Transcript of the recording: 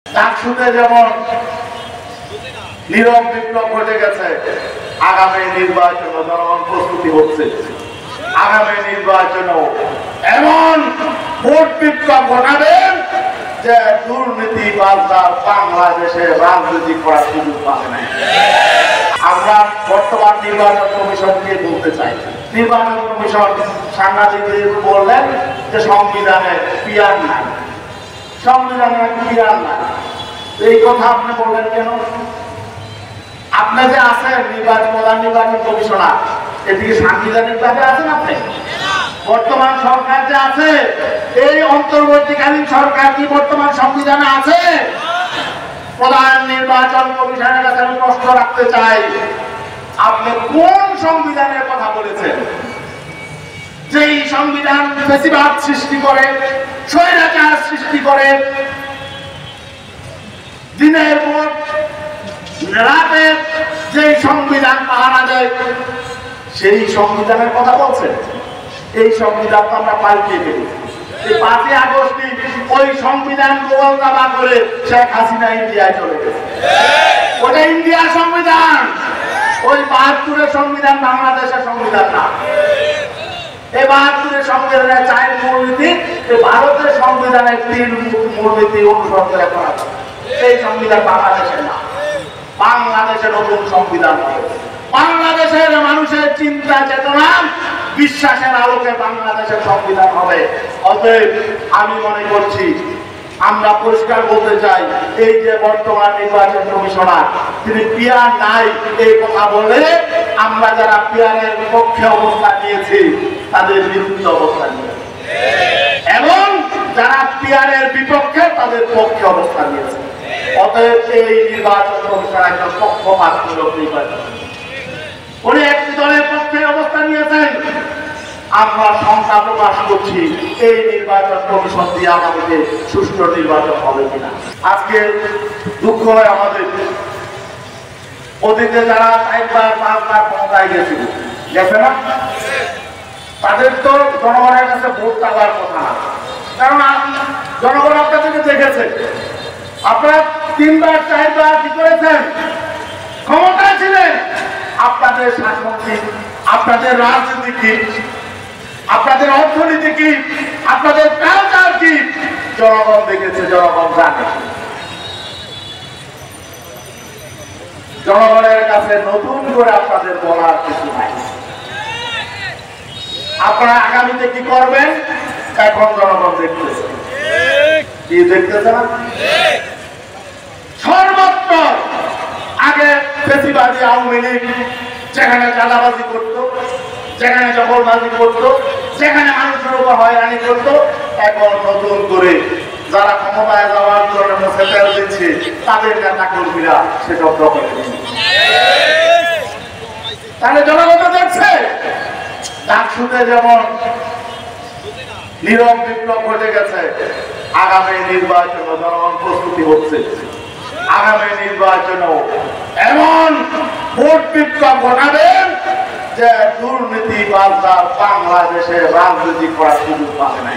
চাকসুতে যেমন নীরব বিপ্লব ঘটে গেছে, আগামী নির্বাচন জনগণ প্রস্তুতি হচ্ছে। আগামী নির্বাচনও এমন ভোট বিপ্লব ঘটাবেন যে দুর্নীতিবাজরা বাংলাদেশে রাজনীতি করার সুযোগ পাবে না। আমরা বর্তমান নির্বাচন কমিশনকে বলতে চাই, নির্বাচন কমিশন সাংবাদিকদের বললেন যে সংবিধানে পিয়ার নাই, সংবিধানে পিয়ার নাই। এই কথা আপনি বললেন কেন? আপনি যে আছেন প্রধান নির্বাচন কমিশনার, এদিকে সাংবিধানিক ভাবে আছেন আপনি? বর্তমান সরকার যে আছে, এই অন্তর্বর্তীকালীন সরকার কি বর্তমান সংবিধানে আছে? প্রধান নির্বাচন কমিশনের কাছে আমি প্রশ্ন রাখতে চাই, আপনি কোন সংবিধানের কথা বলেছেন? যেই সংবিধান ফ্যাসিবাদ সৃষ্টি করে, স্বৈরাচার সৃষ্টি করে, দিনের পর রাতে যে সংবিধান পাহারা দেয়, সেই সংবিধানের কথা বলছেন? এই সংবিধান তো আমরা পাল্টিয়ে ফেলেছি। 5ই আগস্টে ওই সংবিধান গোলদাবা করে শেখ হাসিনা ইন্ডিয়ায় চলে গেছে। ওটা ইন্ডিয়ার সংবিধান, ওই 72-এর সংবিধান বাংলাদেশের সংবিধান না। এই 72-এর সংবিধানের 4 মূলনীতি, ভারতের সংবিধানের 3 মূলনীতি অনুসরণ করে করা। এই সংবিধান বাংলাদেশের না, বাংলাদেশের নতুন সংবিধান হবে। বাংলাদেশের মানুষের চিন্তা চেতনা বিশ্বাসের আলোকে বাংলাদেশের সংবিধান হবে। অতএব আমি মনে করছি, আমরা পরিষ্কার বলতে চাই, এই যে বর্তমান নির্বাচন কমিশনার, তিনি পিয়ার নাই এই কথা বলে আমরা যারা পিয়ারের পক্ষে অবস্থান নিয়েছি তাদের বিরুদ্ধে অবস্থান নিয়েছি, এবং যারা পিয়ারের বিপক্ষে তাদের পক্ষে অবস্থান নিয়েছে। অতএব এই নির্বাচন কমিশন একজন পক্ষপাতমূলক নির্বাচন, উনি একটি দলের পক্ষে অবস্থান নিয়েছেন। আমরা শঙ্কা প্রকাশ করছি, এই নির্বাচন কমিশন দিয়ে আগামীতে সুষ্ঠু নির্বাচন হবে কিনা। আজকে দুঃখ হয় আমাদের, অতীতে যারা 4বার 5বার ক্ষমতায় গেছে না, তাদের তো জনগণের কাছে ভোট চাওয়ার কথা না, কারণ জনগণ আপনাদেরকে দেখেছে। আপনারা 3বার 4বার কি করেছেন? ক্ষমতায় ছিলেন। আপনাদের শাসন কি, আপনাদের রাজনীতি কি, আপনাদের অর্থনীতি কি, আপনাদের কালচার কি জনগণ দেখেছে, জনগণ জানে। জনগণের কাছে নতুন করে আপনাদের বলার কিছু নাই। আপনারা আগামীতে কি করবেন এখন জনগণ দেখতেছে। কি দেখতেছে না? সর্বত্র আগে ফ্যাসিবাদী আওয়ামী লীগ যেখানে চাঁদাবাজি করত, যেখানে জবরবাজি করত, যেখানে মানুষের উপর হয়রানি করত, এখন নতুন করে যারা ক্ষমতায় যাওয়ার জন্য মুখে তেল দিচ্ছে তাদের নেতা কর্মীরা সেসব দখল করছে। তাহলে জনগণ দেখছে, চাকসুতে যেমন নীরব বিপ্লব ঘটে গেছে, আগামী নির্বাচন জনগণ প্রস্তুতি হচ্ছে। আগামী নির্বাচনও এমন ভোট বিপ্লব ঘটাবেন যে দুর্নীতিবাজরা বাংলাদেশে রাজনীতি করার সুযোগ পাবে না।